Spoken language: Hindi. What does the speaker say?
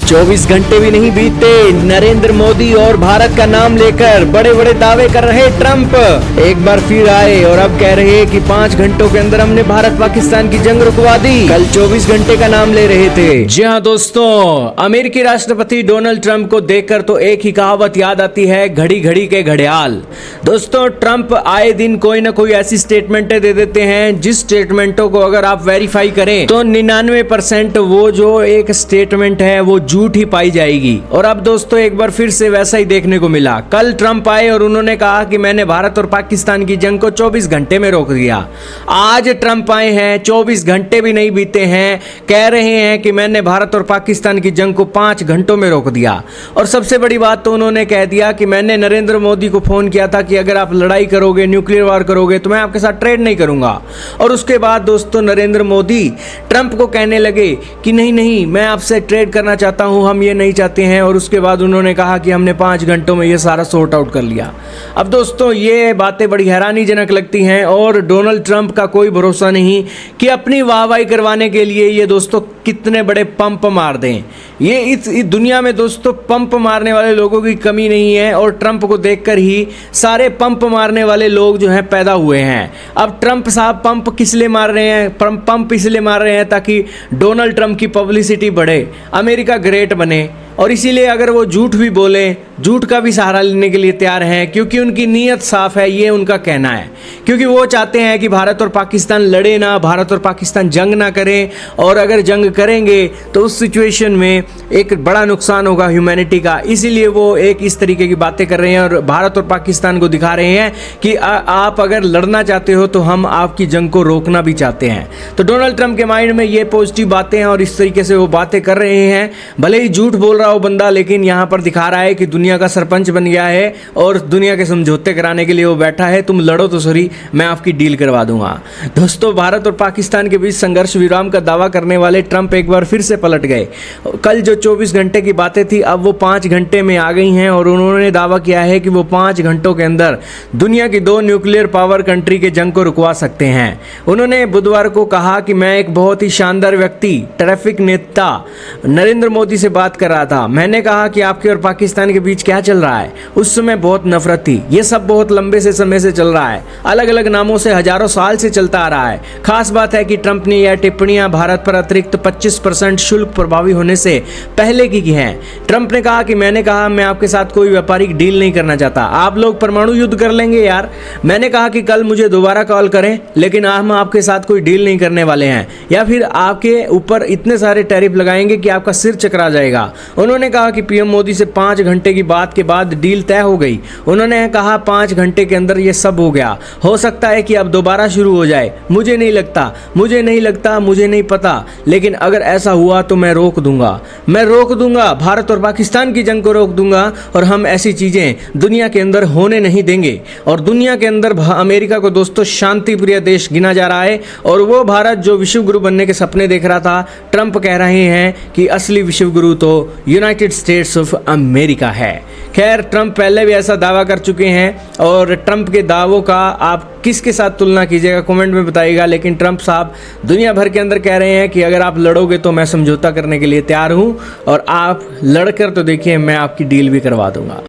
24 घंटे भी नहीं बीते, नरेंद्र मोदी और भारत का नाम लेकर बड़े बड़े दावे कर रहे ट्रंप एक बार फिर आए और अब कह रहे कि 5 घंटों के अंदर हमने भारत पाकिस्तान की जंग रुकवा दी। कल 24 घंटे का नाम ले रहे थे। जी हाँ दोस्तों, अमेरिकी राष्ट्रपति डोनाल्ड ट्रंप को देखकर तो एक ही कहावत याद आती है, घड़ी घड़ी के घड़ियाल। दोस्तों, ट्रंप आए दिन कोई ना कोई ऐसी स्टेटमेंटें दे देते हैं जिस स्टेटमेंटों को अगर आप वेरीफाई करें तो 99% वो जो एक स्टेटमेंट है वो झूठ ही पाई जाएगी। और अब दोस्तों एक बार फिर से वैसा ही देखने को मिला। कल ट्रंप आए और उन्होंने कहा कि मैंने भारत और पाकिस्तान की जंग को 24 घंटे में रोक दिया। आज ट्रंप आए हैं, 24 घंटे भी नहीं बीते हैं, कह रहे हैं कि मैंने भारत और पाकिस्तान की जंग को 5 घंटों में रोक दिया। और सबसे बड़ी बात तो उन्होंने कह दिया कि मैंने नरेंद्र मोदी को फोन किया था कि अगर आप लड़ाई करोगे, न्यूक्लियर वार करोगे तो मैं आपके साथ ट्रेड नहीं करूंगा। और उसके बाद दोस्तों नरेंद्र मोदी ट्रंप को कहने लगे कि नहीं नहीं, मैं आपसे ट्रेड करना चाहता हूं, हम ये नहीं चाहते हैं। और उसके बाद उन्होंने कहा कि हमने 5 घंटों में ये सारा सॉर्ट आउट कर लिया। अब दोस्तों ये बातें बड़ी हैरानीजनक लगती हैं और डोनाल्ड ट्रंप का कोई भरोसा नहीं कि अपनी वाहवाही करवाने के लिए ये दोस्तों कितने बड़े पंप मार दें। ये इस दुनिया में दोस्तों पंप मारने वाले लोगों की कमी नहीं है और ट्रंप को देखकर ही सारे पंप मारने वाले लोग जो हैं पैदा हुए हैं। अब ट्रंप साहब पंप किस लिए मार रहे हैं? पंप इसलिए मार रहे हैं ताकि डोनाल्ड ट्रंप की पब्लिसिटी बढ़े, अमेरिका ग्रेट बने। और इसीलिए अगर वो झूठ भी बोले, झूठ का भी सहारा लेने के लिए तैयार हैं, क्योंकि उनकी नीयत साफ है, ये उनका कहना है। क्योंकि वो चाहते हैं कि भारत और पाकिस्तान लड़े ना, भारत और पाकिस्तान जंग ना करें। और अगर जंग करेंगे तो उस सिचुएशन में एक बड़ा नुकसान होगा ह्यूमैनिटी का। इसीलिए वो एक इस तरीके की बातें कर रहे हैं और भारत और पाकिस्तान को दिखा रहे हैं कि आप अगर लड़ना चाहते हो तो हम आपकी जंग को रोकना भी चाहते हैं। तो डोनाल्ड ट्रंप के माइंड में ये पॉजिटिव बातें हैं और इस तरीके से वो बातें कर रहे हैं। भले ही झूठ बोल रहा हो बंदा, लेकिन यहां पर दिखा रहा है कि दुनिया का सरपंच बन गया है और दुनिया के समझौते कराने के लिए वो बैठा है। तुम लड़ो तो सॉरी, मैं आपकी डील करवा दूंगा। दोस्तों, भारत और पाकिस्तान के बीच संघर्ष विराम का दावा करने वाले ट्रंप एक बार फिर से पलट गए। कल जो 24 घंटे की बातें थी अब वो 5 घंटे में आ गई हैं और उन्होंने दावा किया है कि वो 5 घंटों के अंदर दुनिया की 2 न्यूक्लियर पावर कंट्री के जंग को रुकवा सकते हैं। उन्होंने बुधवार को कहा कि मैं एक बहुत ही शानदार व्यक्ति, ट्रैफिक नेता नरेंद्र मोदी से बात कर रहा था। मैंने कहा कि आपके और पाकिस्तान के बीच क्या चल रहा है। उस समय बहुत नफरत थी, ये सब बहुत लंबे से समय से चल रहा है, अलग अलग नामों से हजारों साल से चलता आ रहा है। खास बात है कि ट्रंप ने यह टिप्पणियां भारत पर अतिरिक्त 25% शुल्क प्रभावी होने से पहले की हैं। ट्रंप ने कहा कि मैंने कहा मैं आपके साथ कोई व्यापारिक डील नहीं करना चाहता, आप लोग परमाणु युद्ध कर लेंगे यार। मैंने कहा कि कल मुझे दोबारा कॉल करें, लेकिन हम आपके साथ कोई डील नहीं करने वाले हैं, या फिर आपके ऊपर इतने सारे टैरिफ लगाएंगे कि आपका सिर चकरा जाएगा। उन्होंने कहा कि पीएम मोदी से 5 घंटे की बात के बाद डील तय हो गई। उन्होंने कहा 5 घंटे के अंदर ये सब हो गया। हो सकता है कि अब दोबारा शुरू हो जाए, मुझे नहीं लगता, मुझे नहीं पता, लेकिन अगर ऐसा हुआ तो मैं रोक दूंगा, भारत और पाकिस्तान की जंग को रोक दूंगा और हम ऐसी चीजें दुनिया के अंदर होने नहीं देंगे। और दुनिया के अंदर अमेरिका को दोस्तों शांति प्रिय देश गिना जा रहा है और वो भारत जो विश्व गुरु बनने के सपने देख रहा था, ट्रंप कह रहे हैं कि असली विश्व गुरु तो यूनाइटेड स्टेट्स ऑफ अमेरिका है। खैर, ट्रंप पहले भी ऐसा दावा कर चुके हैं और ट्रंप के दावों का आप किसके साथ तुलना कीजिएगा कमेंट में बताइएगा। लेकिन ट्रंप साहब दुनिया भर के अंदर कह रहे हैं कि अगर आप लड़ोगे तो मैं समझौता करने के लिए तैयार हूं और आप लड़कर तो देखिए मैं आपकी डील भी करवा दूंगा।